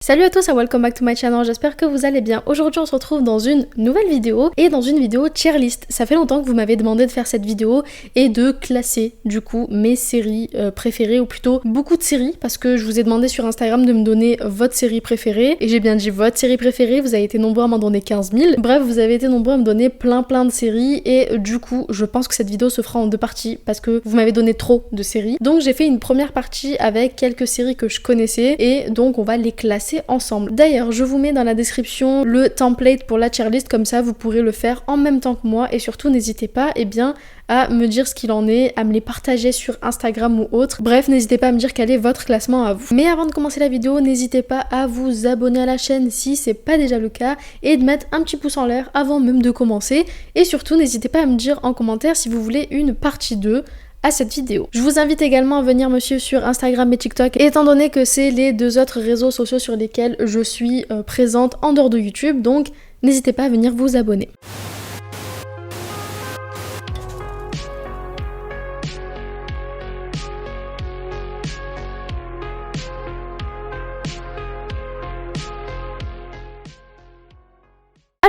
Salut à tous et welcome back to my channel, j'espère que vous allez bien. Aujourd'hui on se retrouve dans une nouvelle vidéo et dans une vidéo tier list. Ça fait longtemps que vous m'avez demandé de faire cette vidéo et de classer du coup mes séries préférées, ou plutôt beaucoup de séries, parce que je vous ai demandé sur Instagram de me donner votre série préférée, et j'ai bien dit votre série préférée, vous avez été nombreux à m'en donner 15 000. Bref, vous avez été nombreux à me donner plein de séries, et du coup je pense que cette vidéo se fera en deux parties parce que vous m'avez donné trop de séries. Donc j'ai fait une première partie avec quelques séries que je connaissais et donc on va les classer ensemble. D'ailleurs, je vous mets dans la description le template pour la tier list, comme ça vous pourrez le faire en même temps que moi, et surtout n'hésitez pas à me dire ce qu'il en est, à me les partager sur Instagram ou autre. Bref, n'hésitez pas à me dire quel est votre classement à vous. Mais avant de commencer la vidéo, n'hésitez pas à vous abonner à la chaîne si c'est pas déjà le cas, et de mettre un petit pouce en l'air avant même de commencer. Et surtout, n'hésitez pas à me dire en commentaire si vous voulez une partie 2 à cette vidéo. Je vous invite également à venir me suivre sur Instagram et TikTok, étant donné que c'est les deux autres réseaux sociaux sur lesquels je suis présente en dehors de YouTube, donc n'hésitez pas à venir vous abonner.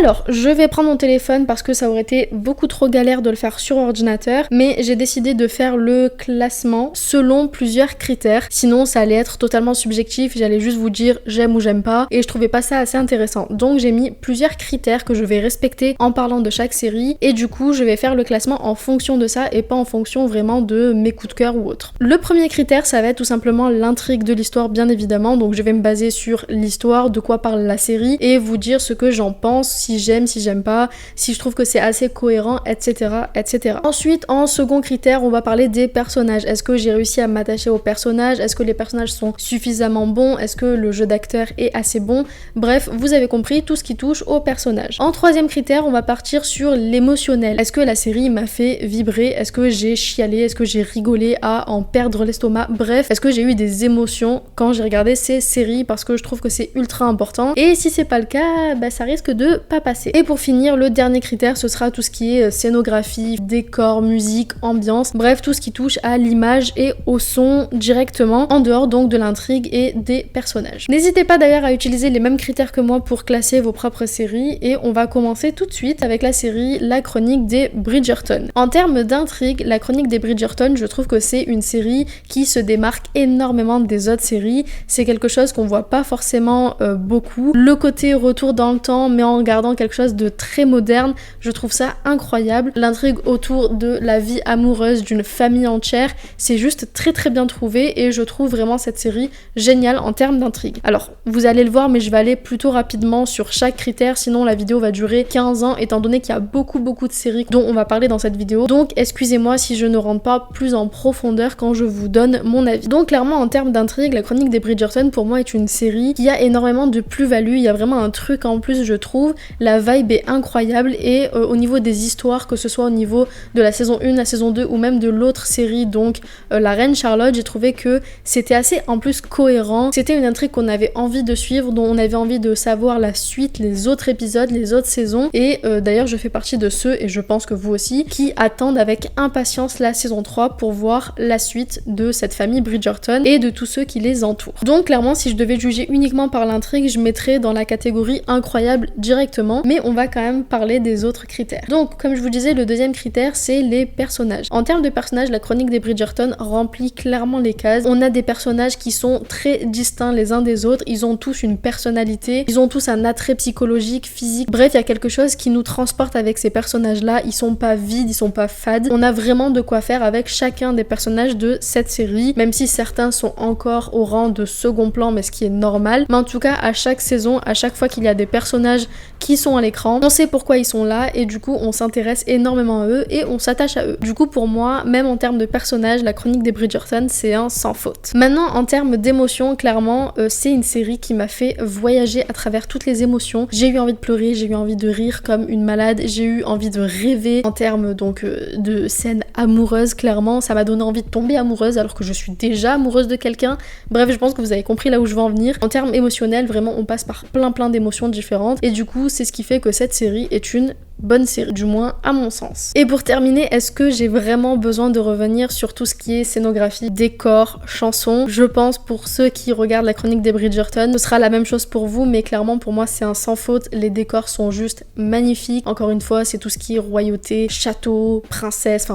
Alors, je vais prendre mon téléphone parce que ça aurait été beaucoup trop galère de le faire sur ordinateur, mais j'ai décidé de faire le classement selon plusieurs critères, sinon ça allait être totalement subjectif, j'allais juste vous dire j'aime ou j'aime pas, et je trouvais pas ça assez intéressant. Donc j'ai mis plusieurs critères que je vais respecter en parlant de chaque série, et du coup je vais faire le classement en fonction de ça et pas en fonction vraiment de mes coups de cœur ou autre. Le premier critère, ça va être tout simplement l'intrigue de l'histoire, bien évidemment, donc je vais me baser sur l'histoire, de quoi parle la série, et vous dire ce que j'en pense, si j'aime pas, si je trouve que c'est assez cohérent, etc., etc. Ensuite, en second critère, on va parler des personnages. Est-ce que j'ai réussi à m'attacher aux personnages? Est-ce que les personnages sont suffisamment bons? Est-ce que le jeu d'acteur est assez bon? Bref, vous avez compris, tout ce qui touche aux personnages. En troisième critère, on va partir sur l'émotionnel. Est-ce que la série m'a fait vibrer? Est-ce que j'ai chialé? Est-ce que j'ai rigolé à en perdre l'estomac? Bref, est-ce que j'ai eu des émotions quand j'ai regardé ces séries? Parce que je trouve que c'est ultra important. Et si c'est pas le cas, bah, ça risque de pas passer. Et pour finir, le dernier critère, ce sera tout ce qui est scénographie, décor, musique, ambiance, bref, tout ce qui touche à l'image et au son directement, en dehors donc de l'intrigue et des personnages. N'hésitez pas d'ailleurs à utiliser les mêmes critères que moi pour classer vos propres séries, et on va commencer tout de suite avec la série La Chronique des Bridgerton. En termes d'intrigue, La Chronique des Bridgerton, je trouve que c'est une série qui se démarque énormément des autres séries. C'est quelque chose qu'on voit pas forcément beaucoup. Le côté retour dans le temps, mais en gardant quelque chose de très moderne, je trouve ça incroyable. L'intrigue autour de la vie amoureuse d'une famille entière, c'est juste très bien trouvé, et je trouve vraiment cette série géniale en termes d'intrigue. Alors, vous allez le voir, mais je vais aller plutôt rapidement sur chaque critère, sinon la vidéo va durer 15 ans, étant donné qu'il y a beaucoup de séries dont on va parler dans cette vidéo. Donc, excusez-moi si je ne rentre pas plus en profondeur quand je vous donne mon avis. Donc, clairement, en termes d'intrigue, La Chronique des Bridgerton, pour moi, est une série qui a énormément de plus-value. Il y a vraiment un truc en plus, je trouve. La vibe est incroyable, et au niveau des histoires, que ce soit au niveau de la saison 1, la saison 2 ou même de l'autre série, donc La Reine Charlotte, j'ai trouvé que c'était assez en plus cohérent. C'était une intrigue qu'on avait envie de suivre, dont on avait envie de savoir la suite, les autres épisodes, les autres saisons, et d'ailleurs je fais partie de ceux, et je pense que vous aussi, qui attendent avec impatience la saison 3 pour voir la suite de cette famille Bridgerton et de tous ceux qui les entourent. Donc clairement, si je devais juger uniquement par l'intrigue, je mettrais dans la catégorie incroyable directement, mais on va quand même parler des autres critères. Donc comme je vous disais, le deuxième critère, c'est les personnages. En termes de personnages, La Chronique des Bridgerton remplit clairement les cases. On a des personnages qui sont très distincts les uns des autres, ils ont tous une personnalité, ils ont tous un attrait psychologique, physique, bref, il y a quelque chose qui nous transporte avec ces personnages-là, ils sont pas vides, ils sont pas fades. On a vraiment de quoi faire avec chacun des personnages de cette série, même si certains sont encore au rang de second plan, mais ce qui est normal. Mais en tout cas, à chaque saison, à chaque fois qu'il y a des personnages qui sont à l'écran, on sait pourquoi ils sont là, et du coup on s'intéresse énormément à eux et on s'attache à eux. Du coup pour moi, même en termes de personnages, La Chronique des Bridgerton, c'est un sans faute. Maintenant, en termes d'émotions, clairement c'est une série qui m'a fait voyager à travers toutes les émotions. J'ai eu envie de pleurer, j'ai eu envie de rire comme une malade, j'ai eu envie de rêver. En termes donc de scènes amoureuses, clairement ça m'a donné envie de tomber amoureuse alors que je suis déjà amoureuse de quelqu'un. Bref, je pense que vous avez compris là où je veux en venir. En termes émotionnels, vraiment on passe par plein d'émotions différentes, et du coup c'est ce qui fait que cette série est une bonne série, du moins à mon sens. Et pour terminer, est-ce que j'ai vraiment besoin de revenir sur tout ce qui est scénographie, décor, chansons? Je pense pour ceux qui regardent la chronique des Bridgerton, ce sera la même chose pour vous, mais clairement pour moi c'est un sans faute, les décors sont juste magnifiques. Encore une fois, c'est tout ce qui est royauté, château, princesse,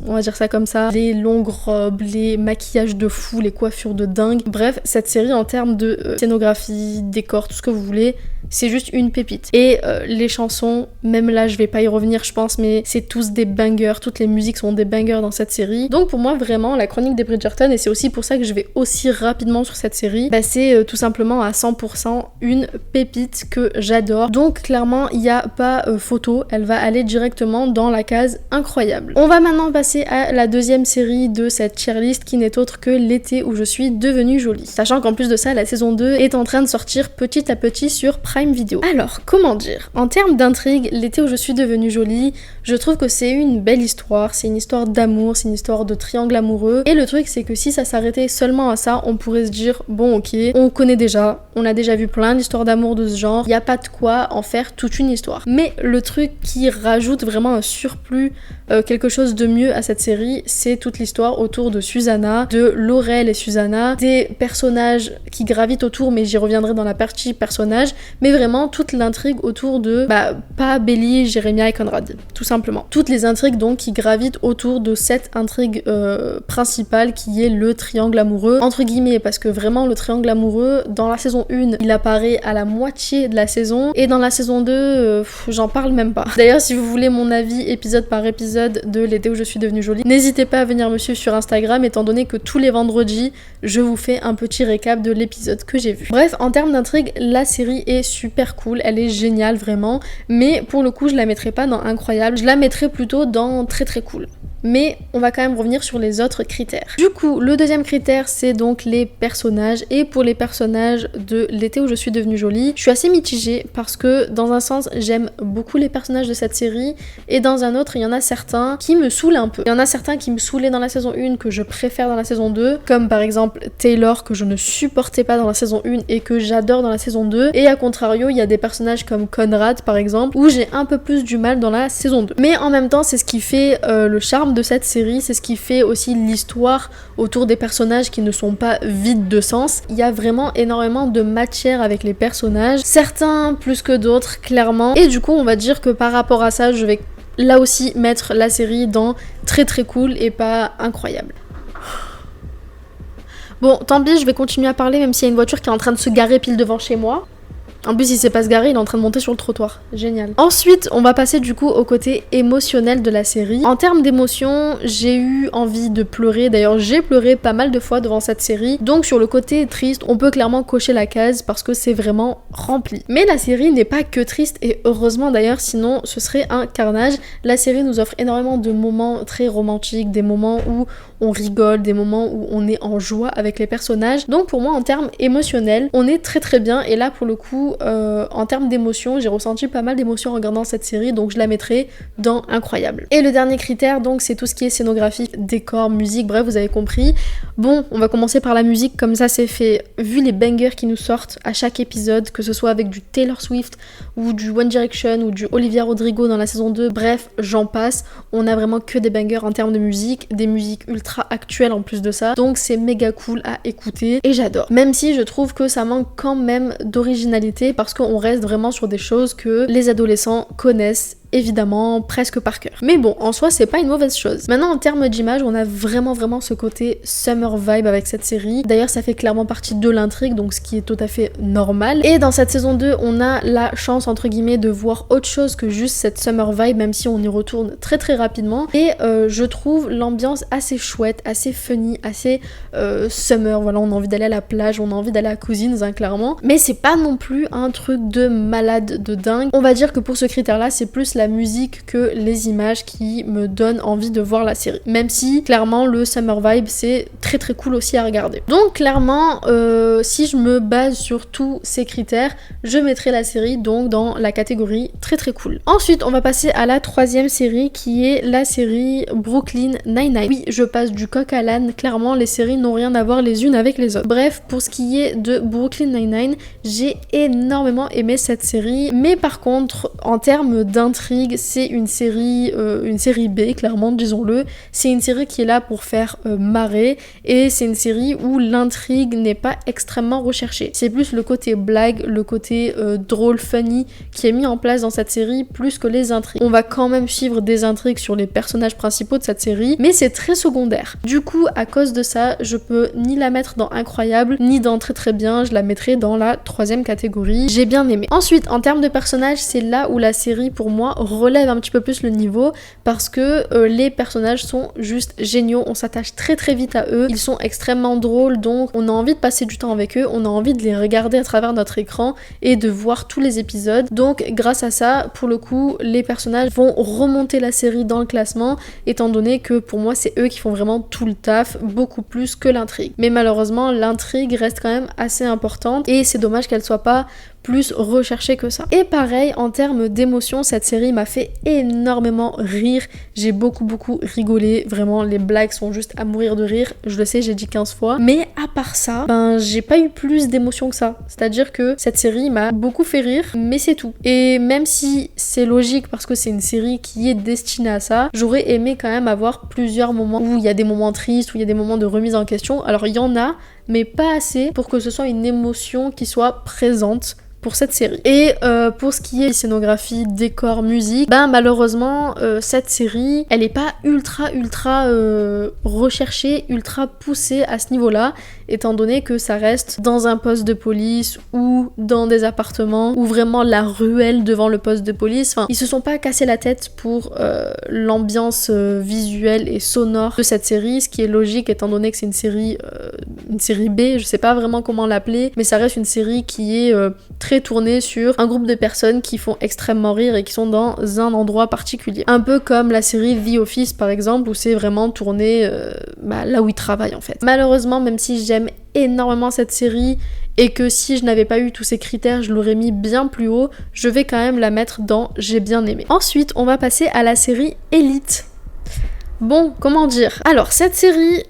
on va dire ça comme ça, les longues robes, les maquillages de fou, les coiffures de dingue. Bref, cette série en termes de scénographie, décor, tout ce que vous voulez, c'est juste une pépite. Et les chansons, même là je vais pas y revenir je pense, mais c'est tous des bangers, toutes les musiques sont des bangers dans cette série. Donc pour moi vraiment la chronique des Bridgerton, et c'est aussi pour ça que je vais aussi rapidement sur cette série, bah c'est tout simplement à 100% une pépite que j'adore. Donc clairement il n'y a pas photo, elle va aller directement dans la case incroyable. On va maintenant passer à la deuxième série de cette tier list qui n'est autre que L'été où je suis devenue jolie. Sachant qu'en plus de ça la saison 2 est en train de sortir petit à petit sur Prime Video. Alors comment dire, en termes d'intrigue, L'été où je suis devenue jolie, je trouve que c'est une belle histoire, c'est une histoire d'amour, c'est une histoire de triangle amoureux, et le truc c'est que si ça s'arrêtait seulement à ça, on pourrait se dire bon ok, on connaît déjà, on a déjà vu plein d'histoires d'amour de ce genre, y a pas de quoi en faire toute une histoire. Mais le truc qui rajoute vraiment un surplus, quelque chose de mieux à cette série, c'est toute l'histoire autour de Susanna, de Laurel et Susanna, des personnages qui gravitent autour, mais j'y reviendrai dans la partie personnages, mais vraiment toute l'intrigue autour de, pas Belly, Jérémia et Conrad, tout simplement. Toutes les intrigues donc qui gravitent autour de cette intrigue principale qui est le triangle amoureux, entre guillemets, parce que vraiment le triangle amoureux, dans la saison 1, il apparaît à la moitié de la saison, et dans la saison 2, j'en parle même pas. D'ailleurs, si vous voulez mon avis épisode par épisode de L'été où je suis devenue jolie, n'hésitez pas à venir me suivre sur Instagram, étant donné que tous les vendredis, je vous fais un petit récap de l'épisode que j'ai vu. Bref, en termes d'intrigue, la série est super cool, elle est géniale vraiment, mais pour le coup, je la mettrai pas dans incroyable, je la mettrai plutôt dans très très cool. Mais on va quand même revenir sur les autres critères. Du coup, le deuxième critère, c'est donc les personnages. Et pour les personnages de L'été où je suis devenue jolie, je suis assez mitigée parce que dans un sens, j'aime beaucoup les personnages de cette série, et dans un autre, il y en a certains qui me saoulent un peu. Il y en a certains qui me saoulaient dans la saison 1 que je préfère dans la saison 2, comme par exemple Taylor que je ne supportais pas dans la saison 1 et que j'adore dans la saison 2. Et à contrario, il y a des personnages comme Conrad par exemple, où j'ai un peu plus du mal dans la saison 2. Mais en même temps, c'est ce qui fait le charme de cette série, c'est ce qui fait aussi l'histoire autour des personnages qui ne sont pas vides de sens. Il y a vraiment énormément de matière avec les personnages, certains plus que d'autres clairement, et du coup on va dire que par rapport à ça, je vais là aussi mettre la série dans très très cool et pas incroyable. Bon, tant pis, je vais continuer à parler même s'il y a une voiture qui est en train de se garer pile devant chez moi. En plus, il s'est pas se garer, il est en train de monter sur le trottoir. Génial. Ensuite, on va passer du coup au côté émotionnel de la série. En termes d'émotion, j'ai eu envie de pleurer. D'ailleurs, j'ai pleuré pas mal de fois devant cette série. Donc sur le côté triste, on peut clairement cocher la case parce que c'est vraiment rempli. Mais la série n'est pas que triste, et heureusement d'ailleurs, sinon ce serait un carnage. La série nous offre énormément de moments très romantiques, des moments où on rigole, des moments où on est en joie avec les personnages. Donc pour moi, en termes émotionnels, on est très très bien. Et là, pour le coup, en termes d'émotion, j'ai ressenti pas mal d'émotions en regardant cette série, donc je la mettrai dans incroyable. Et le dernier critère, donc, c'est tout ce qui est scénographique, décor, musique, bref, vous avez compris. Bon, on va commencer par la musique, comme ça c'est fait. Vu les bangers qui nous sortent à chaque épisode, que ce soit avec du Taylor Swift ou du One Direction ou du Olivia Rodrigo dans la saison 2, bref, j'en passe, on a vraiment que des bangers en termes de musique, des musiques ultra actuelles en plus de ça, donc c'est méga cool à écouter et j'adore. Même si je trouve que ça manque quand même d'originalité, parce qu'on reste vraiment sur des choses que les adolescents connaissent évidemment presque par cœur. Mais bon, en soi, c'est pas une mauvaise chose. Maintenant, en termes d'image, on a vraiment ce côté summer vibe avec cette série. D'ailleurs, ça fait clairement partie de l'intrigue, donc ce qui est tout à fait normal. Et dans cette saison 2, on a la chance, entre guillemets, de voir autre chose que juste cette summer vibe, même si on y retourne très très rapidement. Et je trouve l'ambiance assez chouette, assez funny, assez summer. Voilà, on a envie d'aller à la plage, on a envie d'aller à Cousins, hein, clairement. Mais c'est pas non plus un truc de malade de dingue. On va dire que pour ce critère-là, c'est plus la la musique que les images qui me donnent envie de voir la série. Même si clairement le summer vibe c'est très très cool aussi à regarder. Donc clairement si je me base sur tous ces critères, je mettrai la série donc dans la catégorie très très cool. Ensuite on va passer à la troisième série qui est la série Brooklyn Nine-Nine. Oui, je passe du coq à l'âne, clairement les séries n'ont rien à voir les unes avec les autres. Bref, pour ce qui est de Brooklyn Nine-Nine, j'ai énormément aimé cette série, mais par contre en termes d'intrigue c'est une série B, clairement disons-le. C'est une série qui est là pour faire marrer, et c'est une série où l'intrigue n'est pas extrêmement recherchée. C'est plus le côté blague, le côté drôle, funny qui est mis en place dans cette série plus que les intrigues. On va quand même suivre des intrigues sur les personnages principaux de cette série, mais c'est très secondaire. Du coup, à cause de ça, je peux ni la mettre dans incroyable, ni dans très très bien, je la mettrai dans la troisième catégorie. J'ai bien aimé. Ensuite, en termes de personnages, c'est là où la série pour moi relève un petit peu plus le niveau, parce que les personnages sont juste géniaux, on s'attache très très vite à eux, ils sont extrêmement drôles, donc on a envie de passer du temps avec eux, on a envie de les regarder à travers notre écran et de voir tous les épisodes. Donc grâce à ça, pour le coup, les personnages vont remonter la série dans le classement, étant donné que pour moi c'est eux qui font vraiment tout le taf, beaucoup plus que l'intrigue. Mais malheureusement l'intrigue reste quand même assez importante et c'est dommage qu'elle soit pas plus recherchée que ça. Et pareil, en termes d'émotion, cette série m'a fait énormément rire. J'ai beaucoup rigolé. Vraiment, les blagues sont juste à mourir de rire. Je le sais, j'ai dit 15 fois. Mais à part ça, j'ai pas eu plus d'émotion que ça. C'est-à-dire que cette série m'a beaucoup fait rire, mais c'est tout. Et même si c'est logique parce que c'est une série qui est destinée à ça, j'aurais aimé quand même avoir plusieurs moments où il y a des moments tristes, où il y a des moments de remise en question. Alors il y en a, mais pas assez pour que ce soit une émotion qui soit présente pour cette série. Et pour ce qui est scénographie, décor, musique, malheureusement cette série elle est pas ultra recherchée, ultra poussée à ce niveau-là, étant donné que ça reste dans un poste de police ou dans des appartements ou vraiment la ruelle devant le poste de police. Enfin, ils se sont pas cassé la tête pour l'ambiance visuelle et sonore de cette série, ce qui est logique étant donné que c'est une série B, je sais pas vraiment comment l'appeler, mais ça reste une série qui est très tournée sur un groupe de personnes qui font extrêmement rire et qui sont dans un endroit particulier. Un peu comme la série The Office par exemple, où c'est vraiment tourné là où ils travaillent en fait. Malheureusement, même si j'aime énormément cette série et que si je n'avais pas eu tous ces critères, je l'aurais mis bien plus haut, je vais quand même la mettre dans j'ai bien aimé. Ensuite, on va passer à la série Elite. Bon, comment dire? Alors, cette série,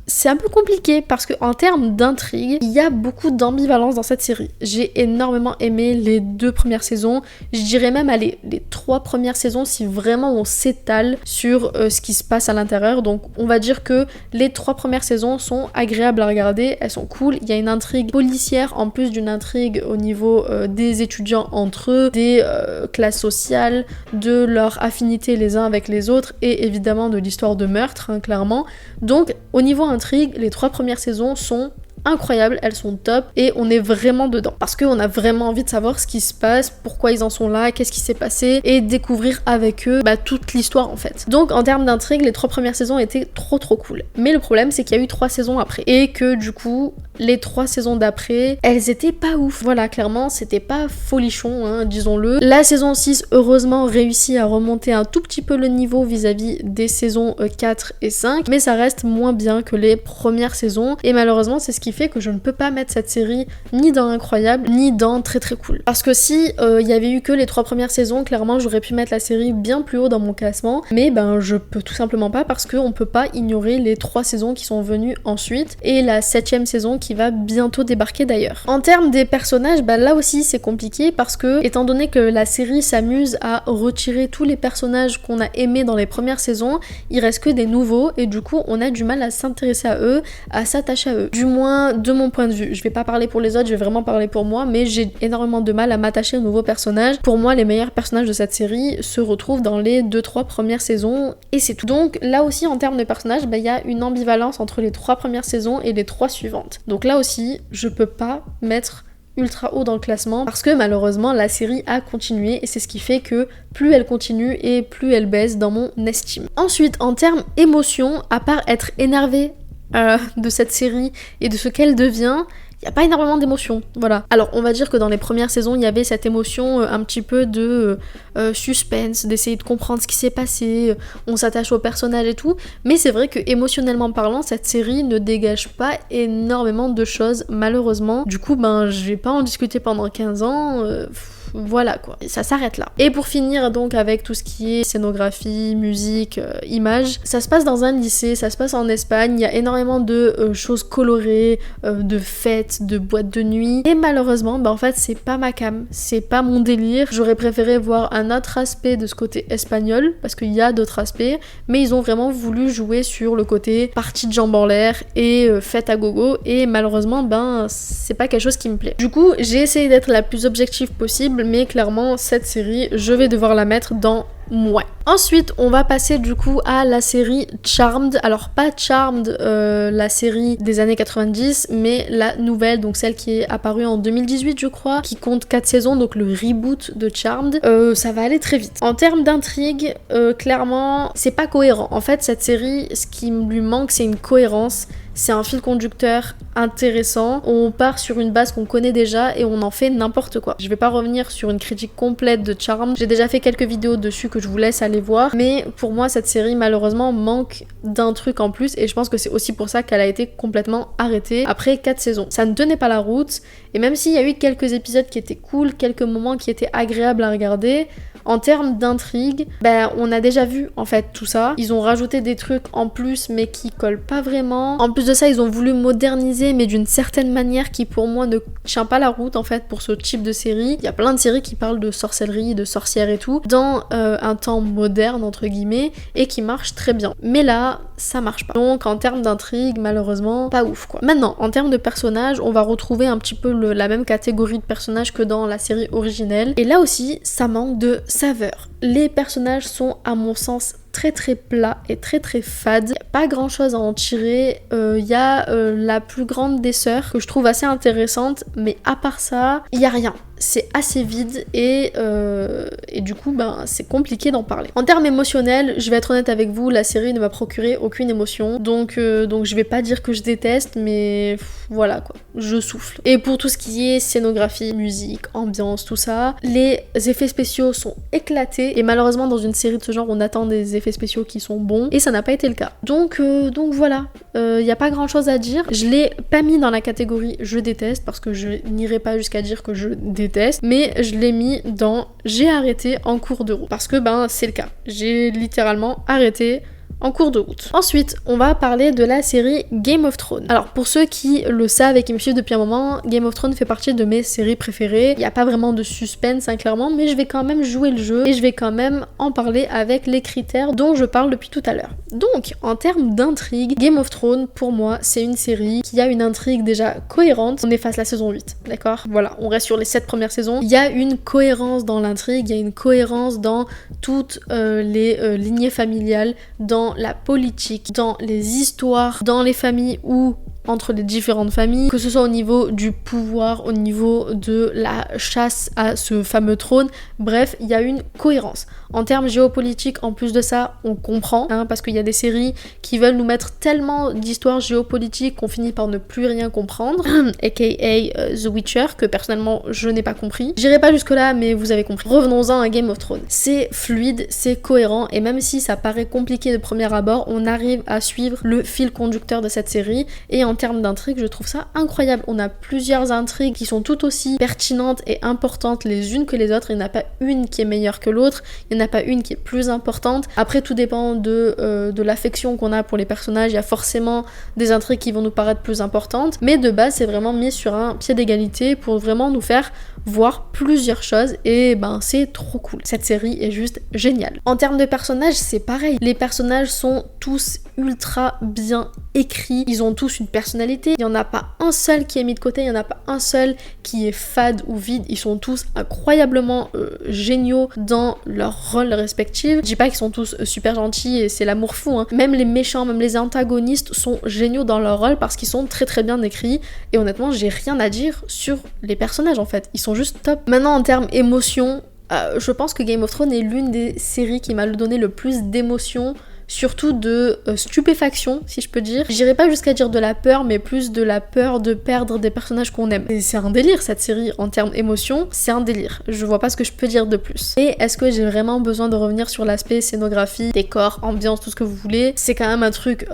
c'est un peu compliqué parce qu'en termes d'intrigue, il y a beaucoup d'ambivalence dans cette série. J'ai énormément aimé les 2 premières saisons, je dirais même les 3 premières saisons si vraiment on s'étale sur ce qui se passe à l'intérieur. Donc, on va dire que les 3 premières saisons sont agréables à regarder, elles sont cool. Il y a une intrigue policière en plus d'une intrigue au niveau des étudiants entre eux, des classes sociales, de leur affinité les uns avec les autres, et évidemment de l'histoire de meurtre, clairement. Donc au niveau intrigue, les 3 premières saisons sont incroyables, elles sont top et on est vraiment dedans parce qu'on a vraiment envie de savoir ce qui se passe, pourquoi ils en sont là, qu'est-ce qui s'est passé et découvrir avec eux toute l'histoire en fait. Donc en termes d'intrigue, les 3 premières saisons étaient trop cool. Mais le problème c'est qu'il y a eu 3 saisons après et que du coup les 3 saisons d'après, elles étaient pas ouf. Voilà, clairement c'était pas folichon, disons-le. La saison 6 heureusement réussit à remonter un tout petit peu le niveau vis-à-vis des saisons 4 et 5, mais ça reste moins bien que les premières saisons et malheureusement c'est ce qui fait que je ne peux pas mettre cette série ni dans incroyable ni dans très cool. Parce que si il y avait eu que les 3 premières saisons, clairement j'aurais pu mettre la série bien plus haut dans mon classement, mais je peux tout simplement pas parce qu'on peut pas ignorer les 3 saisons qui sont venues ensuite et la 7ème saison qui va bientôt débarquer d'ailleurs. En termes des personnages, là aussi c'est compliqué parce que étant donné que la série s'amuse à retirer tous les personnages qu'on a aimés dans les premières saisons, il reste que des nouveaux et du coup on a du mal à s'intéresser à eux, à s'attacher à eux. Du moins de mon point de vue. Je vais pas parler pour les autres, je vais vraiment parler pour moi, mais j'ai énormément de mal à m'attacher aux nouveaux personnages. Pour moi, les meilleurs personnages de cette série se retrouvent dans les 2-3 premières saisons et c'est tout. Donc là aussi en termes de personnages, il y a une ambivalence entre les 3 premières saisons et les 3 suivantes. Donc là aussi, je peux pas mettre ultra haut dans le classement parce que malheureusement la série a continué et c'est ce qui fait que plus elle continue et plus elle baisse dans mon estime. Ensuite, en termes émotion, à part être énervée de cette série et de ce qu'elle devient, il y a pas énormément d'émotions, voilà. Alors on va dire que dans les premières saisons il y avait cette émotion un petit peu de suspense, d'essayer de comprendre ce qui s'est passé, on s'attache aux personnages et tout, mais c'est vrai que émotionnellement parlant cette série ne dégage pas énormément de choses malheureusement. Du coup je vais pas en discuter pendant 15 ans, voilà quoi, ça s'arrête là. Et pour finir donc avec tout ce qui est scénographie, musique, images, ça se passe dans un lycée, ça se passe en Espagne, il y a énormément de choses colorées, de fêtes, de boîtes de nuit, et malheureusement en fait c'est pas ma cam, c'est pas mon délire. J'aurais préféré voir un autre aspect de ce côté espagnol, parce qu'il y a d'autres aspects, mais ils ont vraiment voulu jouer sur le côté partie de jambes en l'air et fête à gogo, et malheureusement c'est pas quelque chose qui me plaît. Du coup j'ai essayé d'être la plus objective possible, mais clairement cette série je vais devoir la mettre dans moins. Ensuite on va passer du coup à la série Charmed. Alors pas Charmed la série des années 90, mais la nouvelle, donc celle qui est apparue en 2018 je crois, qui compte 4 saisons, donc le reboot de Charmed. Ça va aller très vite. En termes d'intrigue, clairement c'est pas cohérent. En fait cette série, ce qui lui manque c'est une cohérence. C'est un fil conducteur intéressant, on part sur une base qu'on connaît déjà et on en fait n'importe quoi. Je vais pas revenir sur une critique complète de Charmed, j'ai déjà fait quelques vidéos dessus que je vous laisse aller voir, mais pour moi cette série malheureusement manque d'un truc en plus, et je pense que c'est aussi pour ça qu'elle a été complètement arrêtée après 4 saisons. Ça ne tenait pas la route, et même s'il y a eu quelques épisodes qui étaient cool, quelques moments qui étaient agréables à regarder, en termes d'intrigue, on a déjà vu en fait tout ça. Ils ont rajouté des trucs en plus mais qui collent pas vraiment. En plus de ça, ils ont voulu moderniser mais d'une certaine manière qui pour moi ne tient pas la route en fait pour ce type de série. Il y a plein de séries qui parlent de sorcellerie, de sorcières et tout dans un temps moderne entre guillemets et qui marchent très bien. Mais là, ça marche pas. Donc en termes d'intrigue, malheureusement, pas ouf quoi. Maintenant, en termes de personnages, on va retrouver un petit peu la même catégorie de personnages que dans la série originelle. Et là aussi, ça manque de saveur. Les personnages sont à mon sens très très plats et très très fades. Y a pas grand chose à en tirer. Y a la plus grande des sœurs que je trouve assez intéressante, mais à part ça, y a rien. C'est assez vide et du coup c'est compliqué d'en parler. En termes émotionnels, je vais être honnête avec vous, la série ne m'a procuré aucune émotion, donc je vais pas dire que je déteste, mais voilà quoi, je souffle. Et pour tout ce qui est scénographie, musique, ambiance, tout ça, les effets spéciaux sont éclatés, et malheureusement dans une série de ce genre on attend des effets spéciaux qui sont bons, et ça n'a pas été le cas. Donc voilà, y a pas grand chose à dire. Je l'ai pas mis dans la catégorie je déteste, parce que je n'irai pas jusqu'à dire que je déteste, mais je l'ai mis dans j'ai arrêté en cours de route, parce que c'est le cas, j'ai littéralement arrêté en cours de route. Ensuite, on va parler de la série Game of Thrones. Alors pour ceux qui le savent et qui me suivent depuis un moment, Game of Thrones fait partie de mes séries préférées. Il n'y a pas vraiment de suspense clairement, mais je vais quand même jouer le jeu et je vais quand même en parler avec les critères dont je parle depuis tout à l'heure. Donc en termes d'intrigue, Game of Thrones pour moi c'est une série qui a une intrigue déjà cohérente. On efface la saison 8, d'accord? Voilà, on reste sur les 7 premières saisons. Il y a une cohérence dans l'intrigue, il y a une cohérence dans toutes les lignées familiales, dans la politique, dans les histoires, dans les familles ou entre les différentes familles, que ce soit au niveau du pouvoir, au niveau de la chasse à ce fameux trône. Bref, il y a une cohérence. En termes géopolitiques, en plus de ça, on comprend, parce qu'il y a des séries qui veulent nous mettre tellement d'histoires géopolitiques qu'on finit par ne plus rien comprendre, aka The Witcher, que personnellement je n'ai pas compris. J'irai pas jusque là, mais vous avez compris. Revenons-en à Game of Thrones. C'est fluide, c'est cohérent, et même si ça paraît compliqué de premier abord, on arrive à suivre le fil conducteur de cette série, et en termes d'intrigue, je trouve ça incroyable. On a plusieurs intrigues qui sont tout aussi pertinentes et importantes les unes que les autres. Il n'y en a pas une qui est meilleure que l'autre, il n'y en a pas une qui est plus importante. Après, tout dépend de l'affection qu'on a pour les personnages. Il y a forcément des intrigues qui vont nous paraître plus importantes, mais de base, c'est vraiment mis sur un pied d'égalité pour vraiment nous faire voir plusieurs choses, et c'est trop cool. Cette série est juste géniale. En termes de personnages, c'est pareil. Les personnages sont tous ultra bien écrits, ils ont tous une personnalité, il n'y en a pas un seul qui est mis de côté, il n'y en a pas un seul qui est fade ou vide, ils sont tous incroyablement géniaux dans leur rôle respectif. Je dis pas qu'ils sont tous super gentils et c'est l'amour fou, même les méchants, même les antagonistes sont géniaux dans leur rôle parce qu'ils sont très très bien écrits, et honnêtement j'ai rien à dire sur les personnages en fait, ils sont juste top. Maintenant en termes émotion, je pense que Game of Thrones est l'une des séries qui m'a donné le plus d'émotions surtout de stupéfaction, si je peux dire. J'irai pas jusqu'à dire de la peur, mais plus de la peur de perdre des personnages qu'on aime. Et c'est un délire cette série en termes émotion, c'est un délire. Je vois pas ce que je peux dire de plus. Et est-ce que j'ai vraiment besoin de revenir sur l'aspect scénographie, décor, ambiance, tout ce que vous voulez? C'est quand même un truc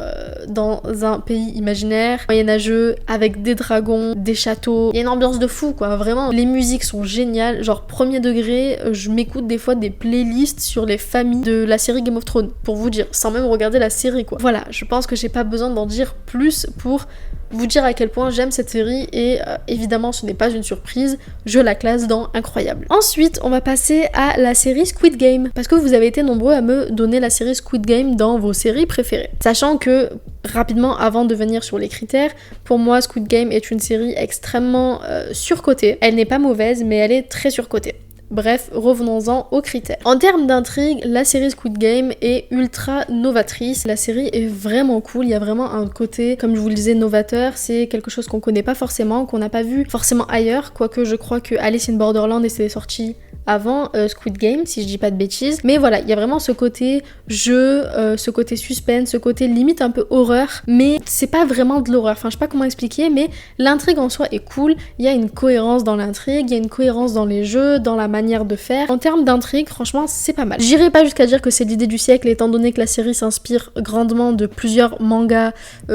dans un pays imaginaire, moyenâgeux, avec des dragons, des châteaux. Il y a une ambiance de fou quoi, vraiment. Les musiques sont géniales, genre premier degré, je m'écoute des fois des playlists sur les familles de la série Game of Thrones, pour vous dire, sans même regarder la série quoi. Voilà, je pense que j'ai pas besoin d'en dire plus pour vous dire à quel point j'aime cette série et évidemment ce n'est pas une surprise, je la classe dans incroyable. Ensuite on va passer à la série Squid Game, parce que vous avez été nombreux à me donner la série Squid Game dans vos séries préférées. Sachant que, rapidement avant de venir sur les critères, pour moi Squid Game est une série extrêmement surcotée. Elle n'est pas mauvaise mais elle est très surcotée. Bref, revenons-en aux critères. En termes d'intrigue, la série Squid Game est ultra novatrice. La série est vraiment cool, il y a vraiment un côté, comme je vous le disais, novateur. C'est quelque chose qu'on connaît pas forcément, qu'on n'a pas vu forcément ailleurs, quoique je crois que Alice in Borderland était sortie avant Squid Game, si je dis pas de bêtises. Mais voilà, il y a vraiment ce côté jeu, ce côté suspense, ce côté limite un peu horreur, mais c'est pas vraiment de l'horreur. Enfin, je sais pas comment expliquer, mais l'intrigue en soi est cool. Il y a une cohérence dans l'intrigue, il y a une cohérence dans les jeux, dans la manière de faire. En termes d'intrigue, franchement, c'est pas mal. J'irai pas jusqu'à dire que c'est l'idée du siècle, étant donné que la série s'inspire grandement de plusieurs mangas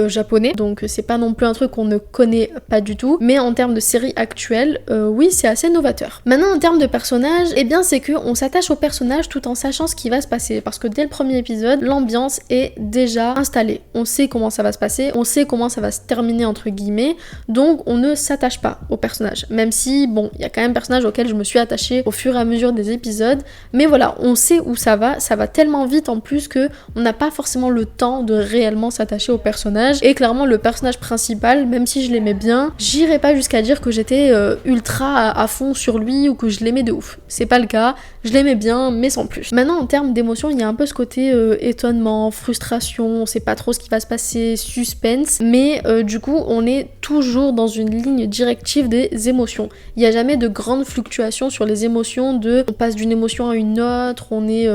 japonais, donc c'est pas non plus un truc qu'on ne connaît pas du tout. Mais en termes de série actuelle, oui, c'est assez novateur. Maintenant, en termes de personnages, eh bien c'est que on s'attache au personnage tout en sachant ce qui va se passer, parce que dès le premier épisode, l'ambiance est déjà installée. On sait comment ça va se passer, on sait comment ça va se terminer entre guillemets, donc on ne s'attache pas au personnage. Même si, bon, il y a quand même personnages auxquels je me suis attachée au fur et à mesure des épisodes, mais voilà, on sait où ça va tellement vite en plus que on n'a pas forcément le temps de réellement s'attacher au personnage. Et clairement, le personnage principal, même si je l'aimais bien, j'irai pas jusqu'à dire que j'étais ultra à fond sur lui ou que je l'aimais de ouf. C'est pas le cas, je l'aimais bien, mais sans plus. Maintenant, en termes d'émotion, il y a un peu ce côté étonnement, frustration, on sait pas trop ce qui va se passer, suspense, mais du coup, on est toujours dans une ligne directive des émotions. Il n'y a jamais de grandes fluctuations sur les émotions, on passe d'une émotion à une autre, on est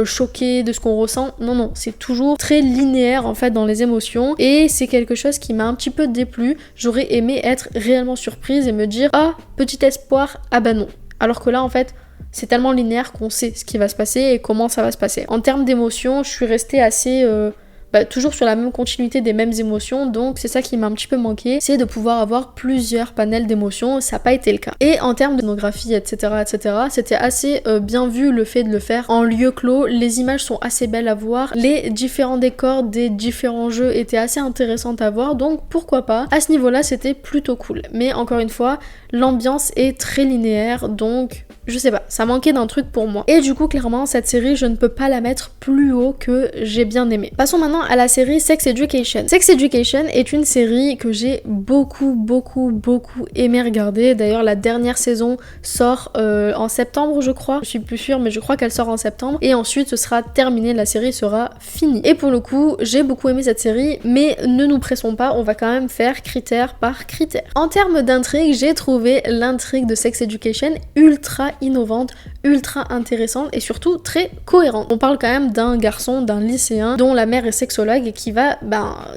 choqué de ce qu'on ressent. Non, c'est toujours très linéaire en fait dans les émotions, et c'est quelque chose qui m'a un petit peu déplu. J'aurais aimé être réellement surprise et me dire « Ah, petit espoir, ah bah non ». Alors que là, en fait, c'est tellement linéaire qu'on sait ce qui va se passer et comment ça va se passer. En termes d'émotions, je suis restée assez... toujours sur la même continuité des mêmes émotions, donc c'est ça qui m'a un petit peu manqué, c'est de pouvoir avoir plusieurs panels d'émotions, ça n'a pas été le cas. Et en termes de scénographie, etc., c'était assez bien vu le fait de le faire en lieu clos, les images sont assez belles à voir, les différents décors des différents jeux étaient assez intéressants à voir, donc pourquoi pas. À ce niveau-là, c'était plutôt cool. Mais encore une fois, l'ambiance est très linéaire, donc je sais pas, ça manquait d'un truc pour moi. Et du coup, clairement, cette série, je ne peux pas la mettre plus haut que j'ai bien aimé. Passons maintenant à la série Sex Education. Sex Education est une série que j'ai beaucoup aimé regarder. D'ailleurs, la dernière saison sort en septembre, je crois. Je suis plus sûre, mais je crois qu'elle sort en septembre. Et ensuite, ce sera terminé, la série sera finie. Et pour le coup, j'ai beaucoup aimé cette série, mais ne nous pressons pas, on va quand même faire critère par critère. En termes d'intrigue, j'ai trouvé l'intrigue de Sex Education ultra innovante, ultra intéressante et surtout très cohérente. On parle quand même d'un garçon, d'un lycéen dont la mère est sexologue et qui va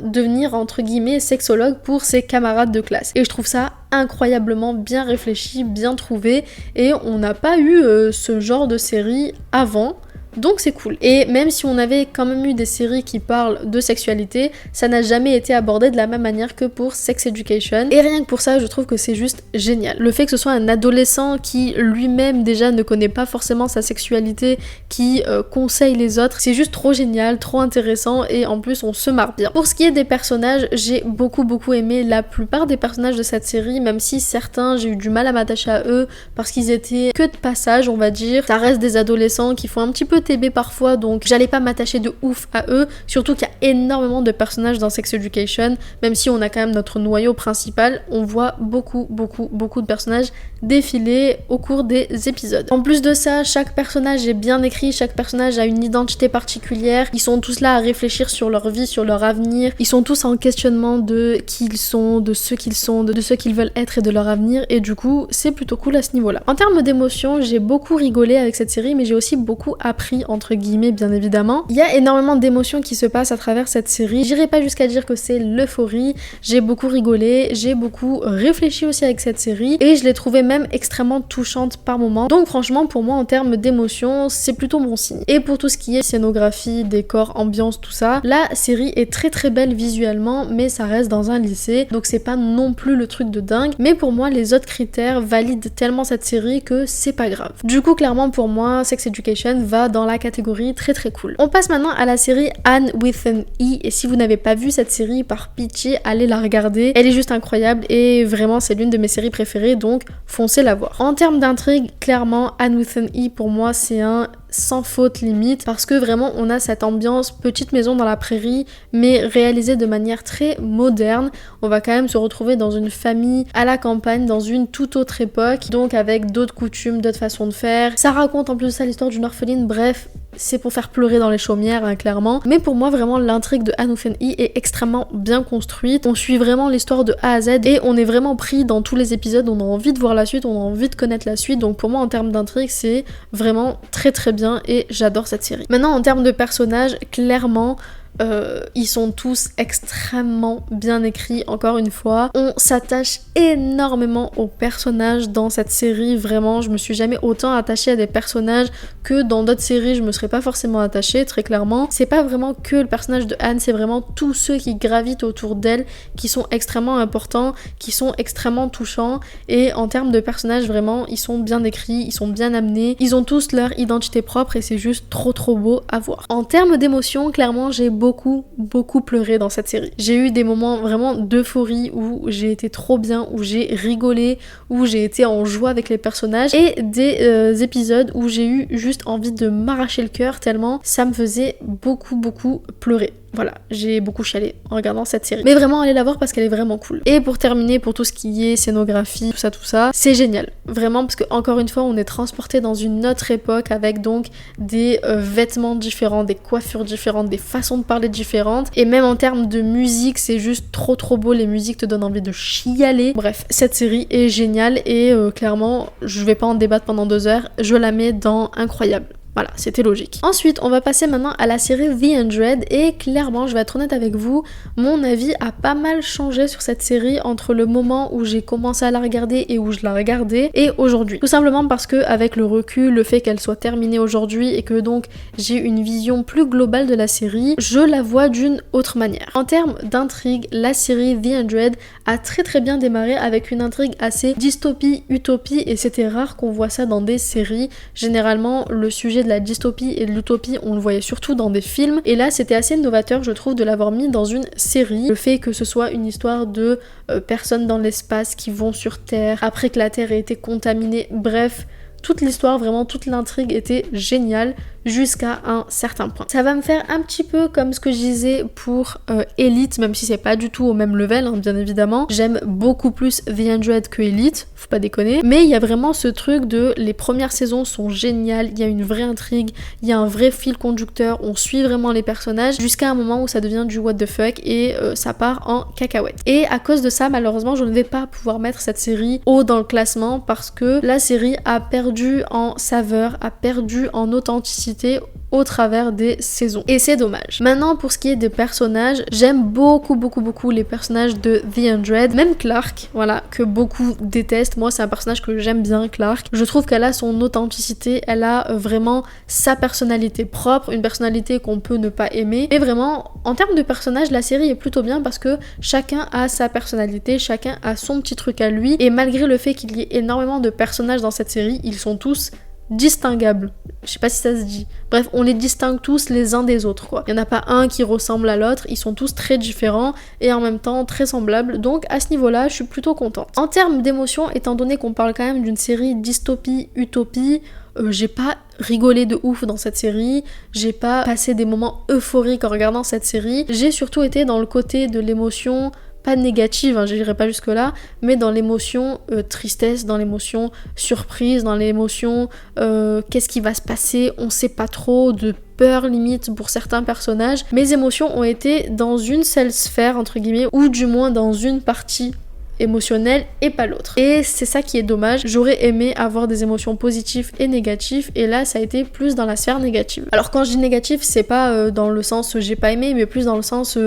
devenir entre guillemets sexologue pour ses camarades de classe. Et je trouve ça incroyablement bien réfléchi, bien trouvé, et on n'a pas eu ce genre de série avant. Donc c'est cool. Et même si on avait quand même eu des séries qui parlent de sexualité, ça n'a jamais été abordé de la même manière que pour Sex Education. Et rien que pour ça, je trouve que c'est juste génial. Le fait que ce soit un adolescent qui lui-même déjà ne connaît pas forcément sa sexualité, qui conseille les autres, c'est juste trop génial, trop intéressant, et en plus on se marre bien. Pour ce qui est des personnages, j'ai beaucoup aimé la plupart des personnages de cette série, même si certains j'ai eu du mal à m'attacher à eux parce qu'ils étaient que de passage, on va dire. Ça reste des adolescents qui font un petit peu TB parfois, donc j'allais pas m'attacher de ouf à eux, surtout qu'il y a énormément de personnages dans Sex Education, même si on a quand même notre noyau principal, on voit beaucoup de personnages défiler au cours des épisodes. En plus de ça, chaque personnage est bien écrit, chaque personnage a une identité particulière, ils sont tous là à réfléchir sur leur vie, sur leur avenir, ils sont tous en questionnement de qui ils sont, de ce qu'ils sont, de ce qu'ils veulent être et de leur avenir, et du coup c'est plutôt cool à ce niveau-là. En termes d'émotion, j'ai beaucoup rigolé avec cette série, mais j'ai aussi beaucoup appris compris entre guillemets bien évidemment. Il y a énormément d'émotions qui se passent à travers cette série. J'irai pas jusqu'à dire que c'est l'euphorie, j'ai beaucoup rigolé, j'ai beaucoup réfléchi aussi avec cette série et je l'ai trouvée même extrêmement touchante par moments. Donc franchement pour moi en termes d'émotion c'est plutôt bon signe. Et pour tout ce qui est scénographie, décor, ambiance, tout ça, la série est très très belle visuellement mais ça reste dans un lycée donc c'est pas non plus le truc de dingue, mais pour moi les autres critères valident tellement cette série que c'est pas grave. Du coup clairement pour moi Sex Education va dans la catégorie très très cool. On passe maintenant à la série Anne with an E et si vous n'avez pas vu cette série, par pitié allez la regarder, elle est juste incroyable et vraiment c'est l'une de mes séries préférées donc foncez la voir. En termes d'intrigue, clairement Anne with an E pour moi c'est un sans faute limite parce que vraiment on a cette ambiance petite maison dans la prairie mais réalisée de manière très moderne. On va quand même se retrouver dans une famille à la campagne dans une toute autre époque donc avec d'autres coutumes, d'autres façons de faire. Ça raconte en plus de ça l'histoire d'une orpheline, bref c'est pour faire pleurer dans les chaumières hein, clairement, mais pour moi vraiment l'intrigue de Anne with an E est extrêmement bien construite, on suit vraiment l'histoire de A à Z et on est vraiment pris dans tous les épisodes, on a envie de voir la suite, on a envie de connaître la suite, donc pour moi en termes d'intrigue c'est vraiment très très bien et j'adore cette série. Maintenant en termes de personnages, clairement ils sont tous extrêmement bien écrits, encore une fois. On s'attache énormément aux personnages dans cette série, vraiment, je me suis jamais autant attachée à des personnages que dans d'autres séries, je me serais pas forcément attachée, très clairement. C'est pas vraiment que le personnage de Anne, c'est vraiment tous ceux qui gravitent autour d'elle, qui sont extrêmement importants, qui sont extrêmement touchants, et en termes de personnages, vraiment, ils sont bien écrits, ils sont bien amenés, ils ont tous leur identité propre et c'est juste trop trop beau à voir. En termes d'émotion, clairement, j'ai beaucoup pleuré dans cette série. J'ai eu des moments vraiment d'euphorie où j'ai été trop bien, où j'ai rigolé, où j'ai été en joie avec les personnages et des épisodes où j'ai eu juste envie de m'arracher le cœur tellement ça me faisait beaucoup pleurer. Voilà, j'ai beaucoup chialé en regardant cette série. Mais vraiment, allez la voir parce qu'elle est vraiment cool. Et pour terminer, pour tout ce qui est scénographie, tout ça, c'est génial. Vraiment, parce que encore une fois, on est transporté dans une autre époque avec donc des vêtements différents, des coiffures différentes, des façons de parler différentes. Et même en termes de musique, c'est juste trop beau. Les musiques te donnent envie de chialer. Bref, cette série est géniale et clairement, je vais pas en débattre pendant 2 heures. Je la mets dans incroyable. Voilà, c'était logique. Ensuite, on va passer maintenant à la série The 100 et clairement, je vais être honnête avec vous, mon avis a pas mal changé sur cette série entre le moment où j'ai commencé à la regarder et où je la regardais et aujourd'hui. Tout simplement parce que avec le recul, le fait qu'elle soit terminée aujourd'hui et que donc j'ai une vision plus globale de la série, je la vois d'une autre manière. En termes d'intrigue, la série The 100 a très bien démarré avec une intrigue assez dystopie, utopie et c'était rare qu'on voit ça dans des séries. Généralement, le sujet de la dystopie et de l'utopie, on le voyait surtout dans des films et là c'était assez novateur je trouve de l'avoir mis dans une série. Le fait que ce soit une histoire de personnes dans l'espace qui vont sur Terre après que la Terre ait été contaminée, bref, toute l'histoire, vraiment toute l'intrigue était géniale jusqu'à un certain point. Ça va me faire un petit peu comme ce que je disais pour Elite, même si c'est pas du tout au même level, hein, bien évidemment. J'aime beaucoup plus The 100 que Elite, faut pas déconner. Mais il y a vraiment ce truc de les premières saisons sont géniales, il y a une vraie intrigue, il y a un vrai fil conducteur, on suit vraiment les personnages jusqu'à un moment où ça devient du what the fuck et ça part en cacahuète. Et à cause de ça, malheureusement, je ne vais pas pouvoir mettre cette série haut dans le classement parce que la série a perdu en saveur, a perdu en authenticité au travers des saisons. Et c'est dommage. Maintenant, pour ce qui est des personnages, j'aime beaucoup les personnages de The 100. Même Clark, voilà, que beaucoup détestent. Moi, c'est un personnage que j'aime bien, Clark. Je trouve qu'elle a son authenticité, elle a vraiment sa personnalité propre, une personnalité qu'on peut ne pas aimer. Mais vraiment, en termes de personnages, la série est plutôt bien parce que chacun a sa personnalité, chacun a son petit truc à lui. Et malgré le fait qu'il y ait énormément de personnages dans cette série, ils sont tous distinguables. Je sais pas si ça se dit. Bref, on les distingue tous les uns des autres, quoi. Il y en a pas un qui ressemble à l'autre, ils sont tous très différents et en même temps très semblables. Donc à ce niveau-là, je suis plutôt contente. En termes d'émotion, étant donné qu'on parle quand même d'une série dystopie-utopie, j'ai pas rigolé de ouf dans cette série, j'ai pas passé des moments euphoriques en regardant cette série, j'ai surtout été dans le côté de l'émotion pas négative, hein, je dirais pas jusque là, mais dans l'émotion tristesse, dans l'émotion surprise, dans l'émotion qu'est-ce qui va se passer, on sait pas trop, de peur limite pour certains personnages. Mes émotions ont été dans une seule sphère entre guillemets, ou du moins dans une partie émotionnel et pas l'autre. Et c'est ça qui est dommage. J'aurais aimé avoir des émotions positives et négatives, et là ça a été plus dans la sphère négative. Alors quand je dis négatif, c'est pas dans le sens j'ai pas aimé, mais plus dans le sens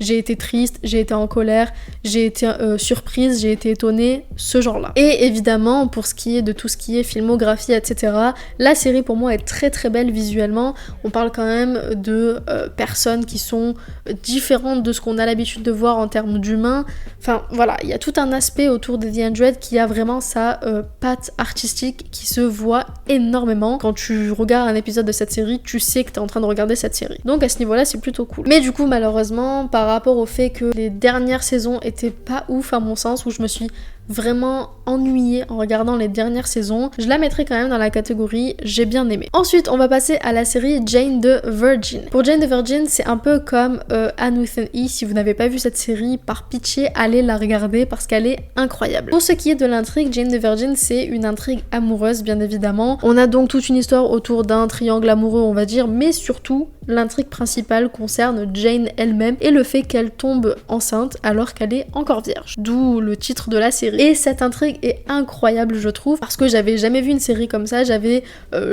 j'ai été triste, j'ai été en colère, j'ai été surprise, j'ai été étonnée, ce genre-là. Et évidemment, pour ce qui est de tout ce qui est filmographie, etc., la série pour moi est très très belle visuellement. On parle quand même de personnes qui sont différentes de ce qu'on a l'habitude de voir en termes d'humains. Enfin voilà, il y a tout un aspect autour de The 100 qui a vraiment sa patte artistique qui se voit énormément. Quand tu regardes un épisode de cette série, tu sais que t'es en train de regarder cette série. Donc à ce niveau-là, c'est plutôt cool. Mais du coup, malheureusement, par rapport au fait que les dernières saisons étaient pas ouf à mon sens, où je me suis vraiment ennuyée en regardant les dernières saisons, je la mettrai quand même dans la catégorie j'ai bien aimé. Ensuite, on va passer à la série Jane the Virgin. Pour Jane the Virgin, c'est un peu comme Anne with an E. Si vous n'avez pas vu cette série, par pitié, allez la regarder parce qu'elle est incroyable. Pour ce qui est de l'intrigue, Jane the Virgin, c'est une intrigue amoureuse, bien évidemment. On a donc toute une histoire autour d'un triangle amoureux, on va dire, mais surtout, l'intrigue principale concerne Jane elle-même et le fait qu'elle tombe enceinte alors qu'elle est encore vierge. D'où le titre de la série. Et cette intrigue est incroyable, je trouve, parce que j'avais jamais vu une série comme ça, j'avais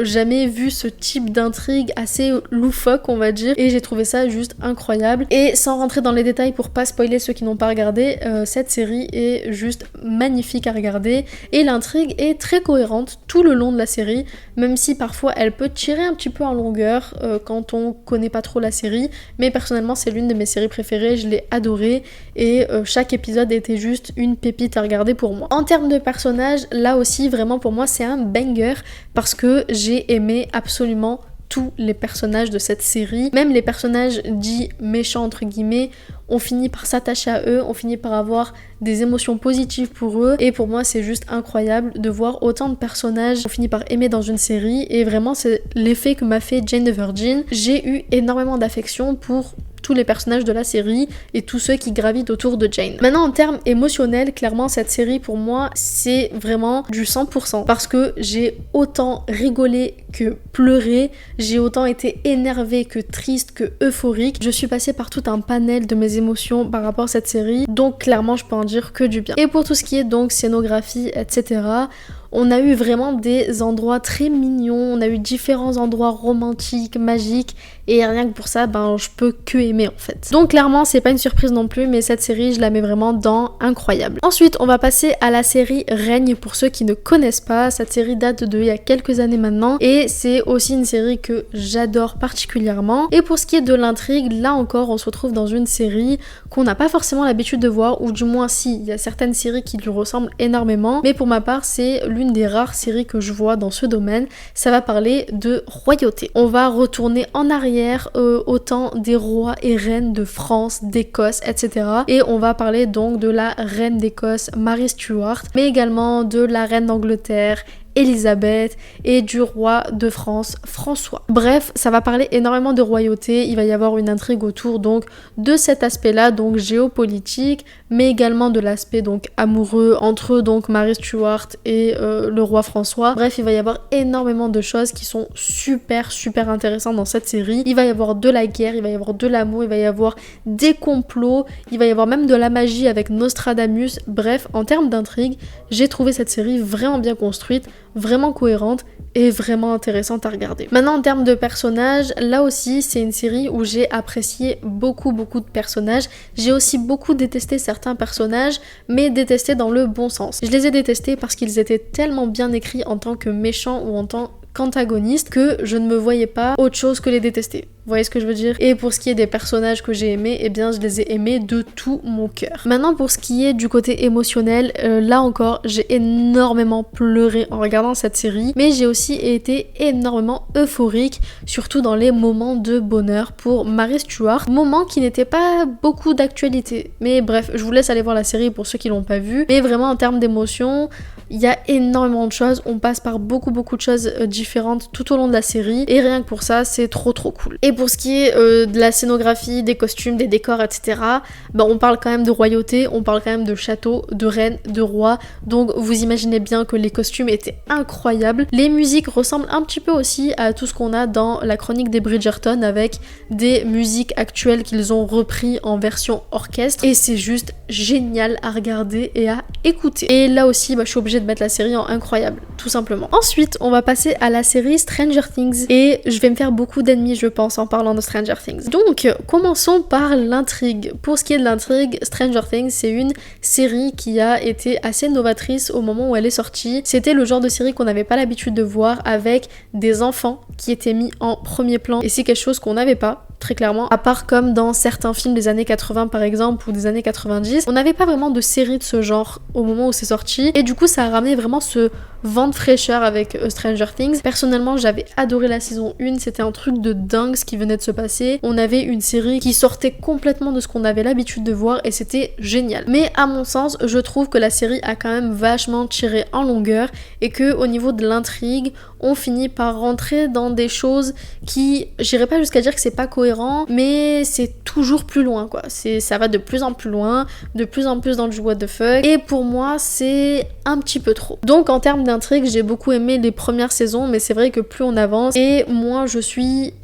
jamais vu ce type d'intrigue assez loufoque, on va dire, et j'ai trouvé ça juste incroyable. Et sans rentrer dans les détails pour pas spoiler ceux qui n'ont pas regardé, cette série est juste magnifique à regarder et l'intrigue est très cohérente tout le long de la série, même si parfois elle peut tirer un petit peu en longueur quand on connaît pas trop la série, mais personnellement c'est l'une de mes séries préférées, je l'ai adorée et chaque épisode était juste une pépite à regarder pour moi. En termes de personnages, là aussi vraiment pour moi c'est un banger parce que j'ai aimé absolument tous les personnages de cette série, même les personnages dits méchants entre guillemets, on finit par s'attacher à eux, on finit par avoir des émotions positives pour eux, et pour moi c'est juste incroyable de voir autant de personnages qu'on finit par aimer dans une série, et vraiment c'est l'effet que m'a fait Jane the Virgin. J'ai eu énormément d'affection pour tous les personnages de la série et tous ceux qui gravitent autour de Jane. Maintenant en termes émotionnels, clairement cette série pour moi c'est vraiment du 100% parce que j'ai autant rigolé que pleuré, j'ai autant été énervée que triste que euphorique. Je suis passée par tout un panel de mes émotions par rapport à cette série, donc clairement je peux en dire que du bien. Et pour tout ce qui est donc scénographie, etc., on a eu vraiment des endroits très mignons, on a eu différents endroits romantiques, magiques, et rien que pour ça, je peux que aimer en fait. Donc clairement, c'est pas une surprise non plus, mais cette série, je la mets vraiment dans incroyable. Ensuite, on va passer à la série Règne, pour ceux qui ne connaissent pas. Cette série date de il y a quelques années maintenant, et c'est aussi une série que j'adore particulièrement. Et pour ce qui est de l'intrigue, là encore, on se retrouve dans une série qu'on n'a pas forcément l'habitude de voir, ou du moins si, il y a certaines séries qui lui ressemblent énormément, mais pour ma part, c'est l'une des rares séries que je vois dans ce domaine. Ça va parler de royauté. On va retourner en arrière au temps des rois et reines de France, d'Écosse, etc. Et on va parler donc de la reine d'Écosse, Mary Stuart, mais également de la reine d'Angleterre, Elisabeth, et du roi de France, François. Bref, ça va parler énormément de royauté, il va y avoir une intrigue autour donc de cet aspect-là, donc géopolitique, mais également de l'aspect donc amoureux entre donc Mary Stuart et le roi François. Bref, il va y avoir énormément de choses qui sont super intéressantes dans cette série. Il va y avoir de la guerre, il va y avoir de l'amour, il va y avoir des complots, il va y avoir même de la magie avec Nostradamus. Bref, en termes d'intrigue, j'ai trouvé cette série vraiment bien construite, vraiment cohérente et vraiment intéressante à regarder. Maintenant en termes de personnages, là aussi c'est une série où j'ai apprécié beaucoup de personnages. J'ai aussi beaucoup détesté certains personnages, mais détesté dans le bon sens. Je les ai détestés parce qu'ils étaient tellement bien écrits en tant que méchants ou en tant qu'antagonistes que je ne me voyais pas autre chose que les détester. Vous voyez ce que je veux dire? Et pour ce qui est des personnages que j'ai aimés, eh bien je les ai aimés de tout mon cœur. Maintenant pour ce qui est du côté émotionnel, là encore j'ai énormément pleuré en regardant cette série, mais j'ai aussi été énormément euphorique, surtout dans les moments de bonheur pour Mary Stuart, moments qui n'étaient pas beaucoup d'actualité. Mais bref, je vous laisse aller voir la série pour ceux qui l'ont pas vue, mais vraiment en termes d'émotion, Il y a énormément de choses, on passe par beaucoup de choses différentes tout au long de la série et rien que pour ça c'est trop cool. Et pour ce qui est de la scénographie, des costumes, des décors, etc., on parle quand même de royauté, on parle quand même de château, de reine, de roi, donc vous imaginez bien que les costumes étaient incroyables. Les musiques ressemblent un petit peu aussi à tout ce qu'on a dans la chronique des Bridgerton avec des musiques actuelles qu'ils ont repris en version orchestre et c'est juste génial à regarder et à écouter. Et là aussi je suis obligée de mettre la série en incroyable, tout simplement. Ensuite on va passer à la série Stranger Things et je vais me faire beaucoup d'ennemis je pense en parlant de Stranger Things. Donc commençons par l'intrigue. Pour ce qui est de l'intrigue, Stranger Things c'est une série qui a été assez novatrice au moment où elle est sortie. C'était le genre de série qu'on n'avait pas l'habitude de voir avec des enfants qui étaient mis en premier plan et c'est quelque chose qu'on n'avait pas très clairement, à part comme dans certains films des années 80 par exemple ou des années 90, on n'avait pas vraiment de série de ce genre au moment où c'est sorti et du coup ça a ramené vraiment ce vent de fraîcheur avec Stranger Things. Personnellement j'avais adoré la saison 1, c'était un truc de dingue ce qui venait de se passer, on avait une série qui sortait complètement de ce qu'on avait l'habitude de voir et c'était génial. Mais à mon sens je trouve que la série a quand même vachement tiré en longueur et que au niveau de l'intrigue on finit par rentrer dans des choses qui, j'irai pas jusqu'à dire que c'est pas cohérent, mais c'est toujours plus loin quoi, ça va de plus en plus loin, de plus en plus dans le what the fuck et pour moi c'est un petit peu trop. Donc en termes d'intrigue j'ai beaucoup aimé les premières saisons mais c'est vrai que plus on avance et moins je suis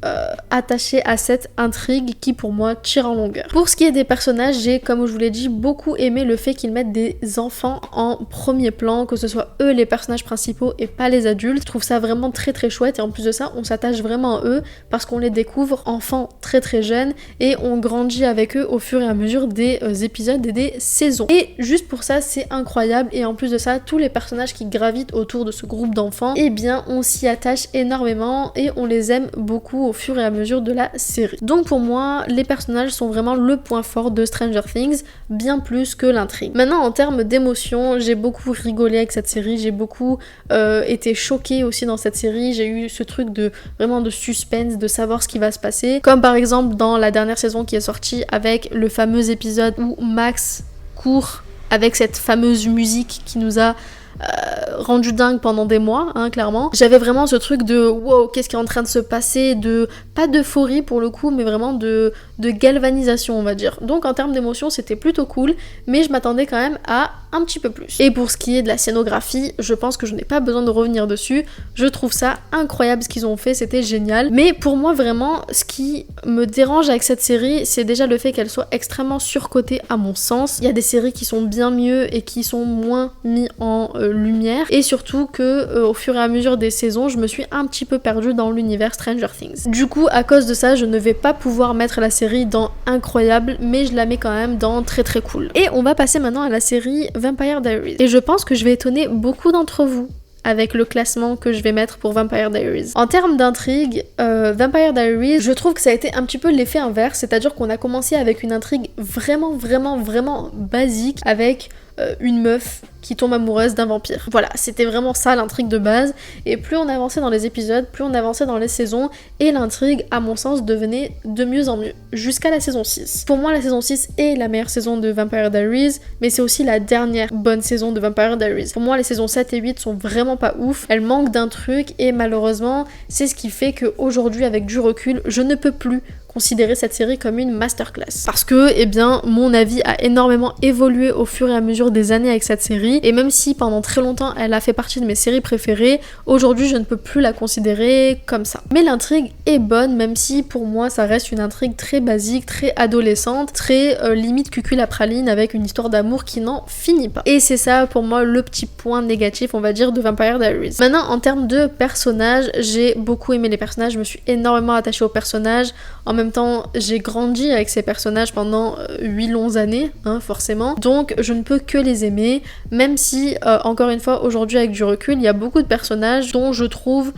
attachée à cette intrigue qui pour moi tire en longueur. Pour ce qui est des personnages, j'ai comme je vous l'ai dit beaucoup aimé le fait qu'ils mettent des enfants en premier plan, que ce soit eux les personnages principaux et pas les adultes. Je trouve ça vraiment très chouette et en plus de ça on s'attache vraiment à eux parce qu'on les découvre enfants très jeunes et on grandit avec eux au fur et à mesure des épisodes et des saisons. Et juste pour ça c'est incroyable et en plus de ça tous les personnages qui gravitent autour de ce groupe d'enfants, eh bien on s'y attache énormément et on les aime beaucoup au fur et à mesure de la série. Donc pour moi les personnages sont vraiment le point fort de Stranger Things, bien plus que l'intrigue. Maintenant en termes d'émotion, j'ai beaucoup rigolé avec cette série, j'ai beaucoup été choquée aussi dans cette série, j'ai eu ce truc de vraiment de suspense, de savoir ce qui va se passer, comme par exemple dans la dernière saison qui est sortie avec le fameux épisode où Max court avec cette fameuse musique qui nous a rendu dingue pendant des mois, clairement. J'avais vraiment ce truc de wow, qu'est-ce qui est en train de se passer, de pas d'euphorie pour le coup, mais vraiment de galvanisation, on va dire. Donc en termes d'émotion, c'était plutôt cool, mais je m'attendais quand même à un petit peu plus. Et pour ce qui est de la scénographie, je pense que je n'ai pas besoin de revenir dessus. Je trouve ça incroyable ce qu'ils ont fait, c'était génial. Mais pour moi, vraiment, ce qui me dérange avec cette série, c'est déjà le fait qu'elle soit extrêmement surcotée à mon sens. Il y a des séries qui sont bien mieux et qui sont moins mis en lumière et surtout que au fur et à mesure des saisons je me suis un petit peu perdue dans l'univers Stranger Things. Du coup à cause de ça je ne vais pas pouvoir mettre la série dans incroyable mais je la mets quand même dans très cool. Et on va passer maintenant à la série Vampire Diaries et je pense que je vais étonner beaucoup d'entre vous avec le classement que je vais mettre pour Vampire Diaries. En termes d'intrigue, Vampire Diaries, je trouve que ça a été un petit peu l'effet inverse, c'est-à-dire qu'on a commencé avec une intrigue vraiment basique avec une meuf qui tombe amoureuse d'un vampire. Voilà, c'était vraiment ça l'intrigue de base, et plus on avançait dans les épisodes, plus on avançait dans les saisons, et l'intrigue, à mon sens, devenait de mieux en mieux, jusqu'à la saison 6. Pour moi, la saison 6 est la meilleure saison de Vampire Diaries, mais c'est aussi la dernière bonne saison de Vampire Diaries. Pour moi, les saisons 7 et 8 sont vraiment pas ouf, elles manquent d'un truc, et malheureusement, c'est ce qui fait qu'aujourd'hui, avec du recul, je ne peux plus considérer cette série comme une masterclass. Parce que, eh bien, mon avis a énormément évolué au fur et à mesure des années avec cette série, et même si pendant très longtemps elle a fait partie de mes séries préférées, aujourd'hui je ne peux plus la considérer comme ça. Mais l'intrigue est bonne, même si pour moi ça reste une intrigue très basique, très adolescente, très limite cucul à praline avec une histoire d'amour qui n'en finit pas. Et c'est ça pour moi le petit point négatif, on va dire, de Vampire Diaries. Maintenant, en termes de personnages, j'ai beaucoup aimé les personnages, je me suis énormément attachée aux personnages. En même temps, j'ai grandi avec ces personnages pendant 8 longues années, forcément. Donc, je ne peux que les aimer, même si, encore une fois, aujourd'hui, avec du recul, il y a beaucoup de personnages dont je trouve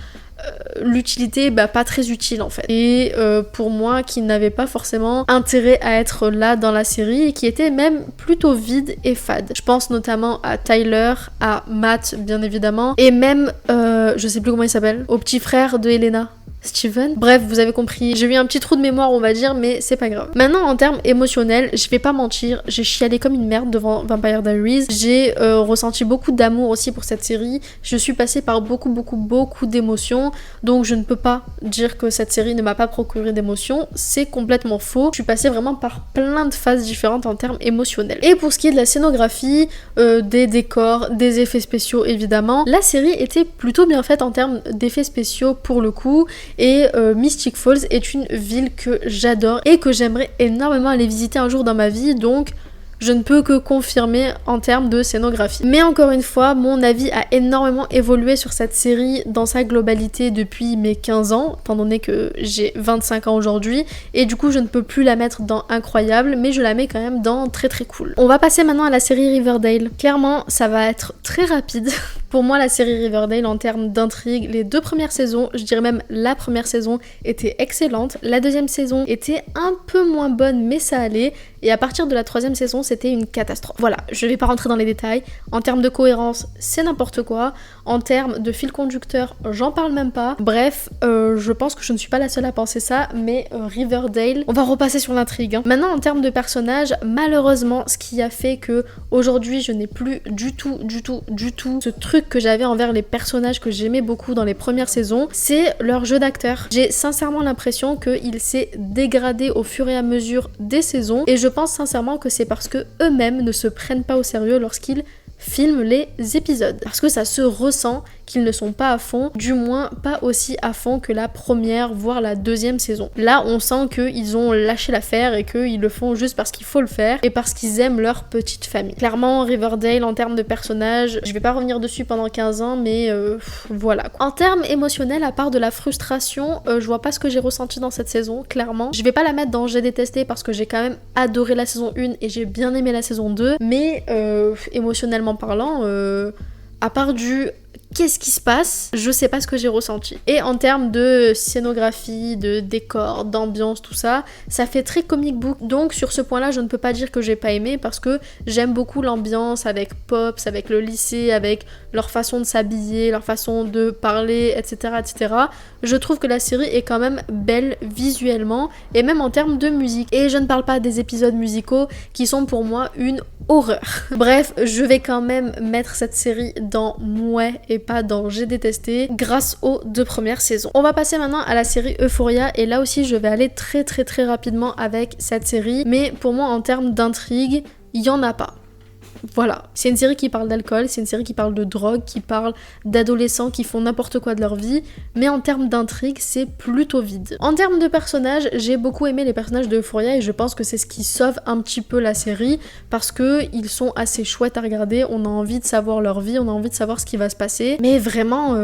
l'utilité pas très utile en fait, et pour moi qui n'avait pas forcément intérêt à être là dans la série et qui était même plutôt vide et fade. Je pense notamment à Tyler, à Matt bien évidemment, et même je sais plus comment il s'appelle, au petit frère de Helena. Steven. Bref, vous avez compris, j'ai eu un petit trou de mémoire on va dire, mais c'est pas grave. Maintenant en termes émotionnels, je vais pas mentir, j'ai chialé comme une merde devant Vampire Diaries. J'ai ressenti beaucoup d'amour aussi pour cette série. Je suis passée par beaucoup d'émotions, donc je ne peux pas dire que cette série ne m'a pas procuré d'émotions, c'est complètement faux. Je suis passée vraiment par plein de phases différentes en termes émotionnels. Et pour ce qui est de la scénographie, des décors, des effets spéciaux évidemment, la série était plutôt bien faite en termes d'effets spéciaux pour le coup. Et Mystic Falls est une ville que j'adore et que j'aimerais énormément aller visiter un jour dans ma vie, donc je ne peux que confirmer en termes de scénographie. Mais encore une fois, mon avis a énormément évolué sur cette série dans sa globalité depuis mes 15 ans, étant donné que j'ai 25 ans aujourd'hui, et du coup je ne peux plus la mettre dans incroyable, mais je la mets quand même dans très cool. On va passer maintenant à la série Riverdale. Clairement, ça va être très rapide. Pour moi, la série Riverdale, en termes d'intrigue, les 2 premières saisons, je dirais même la première saison, était excellente. La 2e saison était un peu moins bonne, mais ça allait. Et à partir de la 3e saison, c'était une catastrophe. Voilà, je vais pas rentrer dans les détails. En termes de cohérence, c'est n'importe quoi. En termes de fil conducteur, j'en parle même pas. Bref, je pense que je ne suis pas la seule à penser ça, mais Riverdale, on va repasser sur l'intrigue. Hein. Maintenant, en termes de personnages, malheureusement, ce qui a fait que aujourd'hui, je n'ai plus du tout ce truc que j'avais envers les personnages que j'aimais beaucoup dans les premières saisons, c'est leur jeu d'acteur. J'ai sincèrement l'impression qu'il s'est dégradé au fur et à mesure des saisons, et je pense sincèrement que c'est parce que eux-mêmes ne se prennent pas au sérieux lorsqu'ils filment les épisodes. Parce que ça se ressent qu'ils ne sont pas à fond, du moins pas aussi à fond que la première, voire la 2e saison. Là, on sent qu'ils ont lâché l'affaire et qu'ils le font juste parce qu'il faut le faire et parce qu'ils aiment leur petite famille. Clairement, Riverdale, en termes de personnages, je vais pas revenir dessus pendant 15 ans, mais voilà. En termes émotionnels, à part de la frustration, je vois pas ce que j'ai ressenti dans cette saison, clairement. Je vais pas la mettre dans j'ai détesté parce que j'ai quand même adoré la saison 1 et j'ai bien aimé la saison 2, mais émotionnellement parlant, à part du qu'est-ce qui se passe, je sais pas ce que j'ai ressenti. Et en termes de scénographie, de décor, d'ambiance, tout ça, ça fait très comic book. Donc sur ce point-là, je ne peux pas dire que j'ai pas aimé parce que j'aime beaucoup l'ambiance avec Pops, avec le lycée, avec leur façon de s'habiller, leur façon de parler, etc., etc. Je trouve que la série est quand même belle visuellement et même en termes de musique. Et je ne parle pas des épisodes musicaux qui sont pour moi une horreur. Bref, je vais quand même mettre cette série dans mouais et pas dans j'ai détesté grâce aux 2 premières saisons. On va passer maintenant à la série Euphoria et là aussi je vais aller très rapidement avec cette série, mais pour moi en termes d'intrigue, il y en a pas. Voilà, c'est une série qui parle d'alcool, c'est une série qui parle de drogue, qui parle d'adolescents qui font n'importe quoi de leur vie, mais en termes d'intrigue, c'est plutôt vide. En termes de personnages, j'ai beaucoup aimé les personnages de Euphoria et je pense que c'est ce qui sauve un petit peu la série parce que ils sont assez chouettes à regarder, on a envie de savoir leur vie, on a envie de savoir ce qui va se passer, mais vraiment,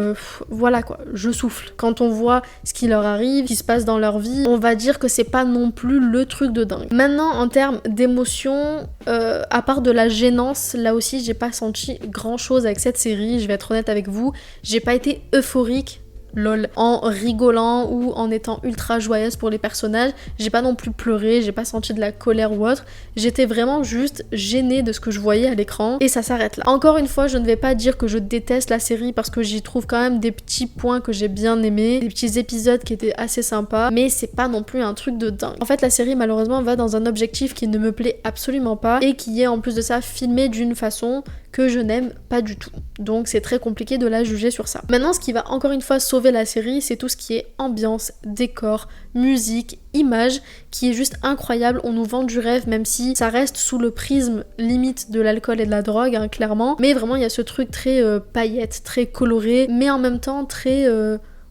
voilà quoi, je souffle. Quand on voit ce qui leur arrive, ce qui se passe dans leur vie, on va dire que c'est pas non plus le truc de dingue. Maintenant, en termes d'émotion, à part de la gênance, là aussi j'ai pas senti grand chose avec cette série, je vais être honnête avec vous, j'ai pas été euphorique lol, en rigolant ou en étant ultra joyeuse pour les personnages. J'ai pas non plus pleuré, j'ai pas senti de la colère ou autre. J'étais vraiment juste gênée de ce que je voyais à l'écran et ça s'arrête là. Encore une fois, je ne vais pas dire que je déteste la série parce que j'y trouve quand même des petits points que j'ai bien aimés, des petits épisodes qui étaient assez sympas, mais c'est pas non plus un truc de dingue. En fait, la série malheureusement va dans un objectif qui ne me plaît absolument pas et qui est en plus de ça filmé d'une façon que je n'aime pas du tout. Donc c'est très compliqué de la juger sur ça. Maintenant, ce qui va encore une fois sauver la série, c'est tout ce qui est ambiance, décor, musique, image, qui est juste incroyable. On nous vend du rêve, même si ça reste sous le prisme limite de l'alcool et de la drogue, hein, clairement. Mais vraiment, il y a ce truc très paillettes, très coloré, mais en même temps très...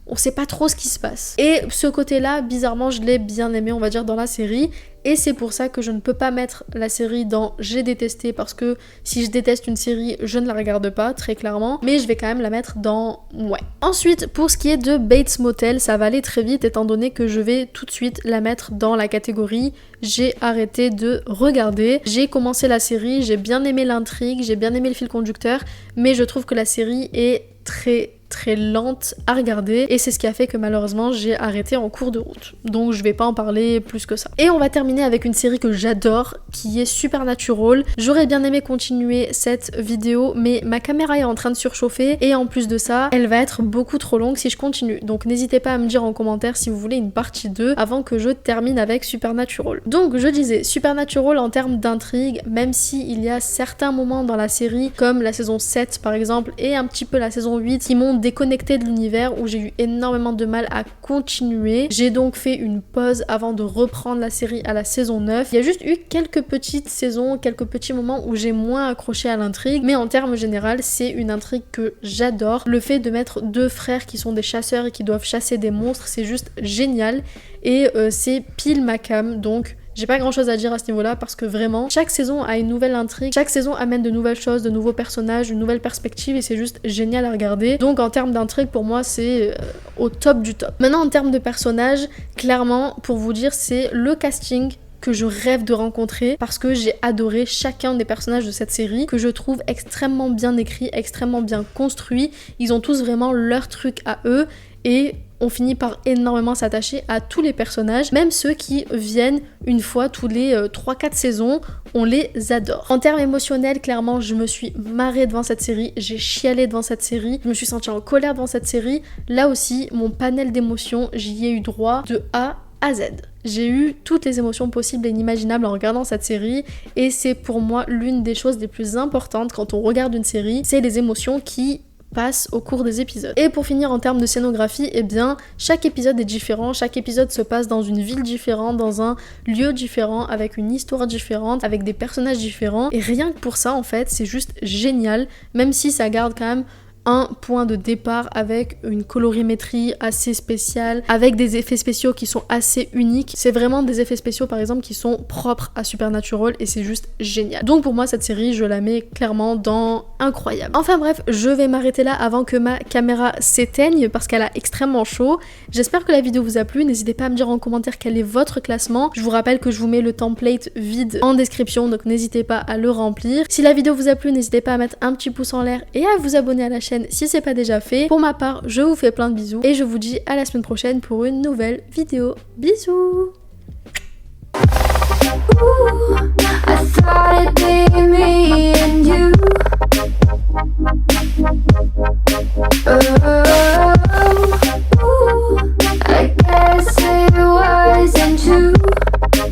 on sait pas trop ce qui se passe. Et ce côté-là, bizarrement, je l'ai bien aimé, on va dire, dans la série. Et c'est pour ça que je ne peux pas mettre la série dans j'ai détesté, parce que si je déteste une série, je ne la regarde pas, très clairement. Mais je vais quand même la mettre dans ouais. Ensuite, pour ce qui est de Bates Motel, ça va aller très vite étant donné que je vais tout de suite la mettre dans la catégorie j'ai arrêté de regarder. J'ai commencé la série, j'ai bien aimé l'intrigue, j'ai bien aimé le fil conducteur, mais je trouve que la série est très très lente à regarder et c'est ce qui a fait que malheureusement j'ai arrêté en cours de route. Donc je vais pas en parler plus que ça. Et on va terminer avec une série que j'adore qui est Supernatural. J'aurais bien aimé continuer cette vidéo mais ma caméra est en train de surchauffer et en plus de ça elle va être beaucoup trop longue si je continue. Donc n'hésitez pas à me dire en commentaire si vous voulez une partie 2 avant que je termine avec Supernatural. Donc je disais Supernatural en termes d'intrigue, même si il y a certains moments dans la série comme la saison 7 par exemple et un petit peu la saison 8 qui m'ont déconnecté de l'univers où j'ai eu énormément de mal à continuer. J'ai donc fait une pause avant de reprendre la série à la saison 9. Il y a juste eu quelques petites saisons, quelques petits moments où j'ai moins accroché à l'intrigue, mais en termes général c'est une intrigue que j'adore. Le fait de mettre deux frères qui sont des chasseurs et qui doivent chasser des monstres, c'est juste génial et c'est pile ma came, donc j'ai pas grand chose à dire à ce niveau-là parce que vraiment, chaque saison a une nouvelle intrigue, chaque saison amène de nouvelles choses, de nouveaux personnages, une nouvelle perspective et c'est juste génial à regarder. Donc en termes d'intrigue, pour moi, c'est au top du top. Maintenant, en termes de personnages, clairement, pour vous dire, c'est le casting que je rêve de rencontrer parce que j'ai adoré chacun des personnages de cette série que je trouve extrêmement bien écrit, extrêmement bien construit. Ils ont tous vraiment leur truc à eux et on finit par énormément s'attacher à tous les personnages, même ceux qui viennent une fois tous les 3-4 saisons, on les adore. En termes émotionnels, clairement, je me suis marrée devant cette série, j'ai chialé devant cette série, je me suis sentie en colère devant cette série. Là aussi, mon panel d'émotions, j'y ai eu droit de A à Z. J'ai eu toutes les émotions possibles et inimaginables en regardant cette série et c'est pour moi l'une des choses les plus importantes quand on regarde une série, c'est les émotions qui passe au cours des épisodes. Et pour finir en termes de scénographie, eh bien chaque épisode est différent, chaque épisode se passe dans une ville différente, dans un lieu différent, avec une histoire différente, avec des personnages différents et rien que pour ça en fait c'est juste génial, même si ça garde quand même un point de départ avec une colorimétrie assez spéciale, avec des effets spéciaux qui sont assez uniques. C'est vraiment des effets spéciaux par exemple qui sont propres à Supernatural et c'est juste génial. Donc pour moi cette série je la mets clairement dans incroyable. Enfin bref, je vais m'arrêter là avant que ma caméra s'éteigne parce qu'elle a extrêmement chaud. J'espère que la vidéo vous a plu, n'hésitez pas à me dire en commentaire quel est votre classement. Je vous rappelle que je vous mets le template vide en description donc n'hésitez pas à le remplir. Si la vidéo vous a plu, n'hésitez pas à mettre un petit pouce en l'air et à vous abonner à la chaîne si c'est pas déjà fait. Pour ma part, je vous fais plein de bisous et je vous dis à la semaine prochaine pour une nouvelle vidéo. Bisous.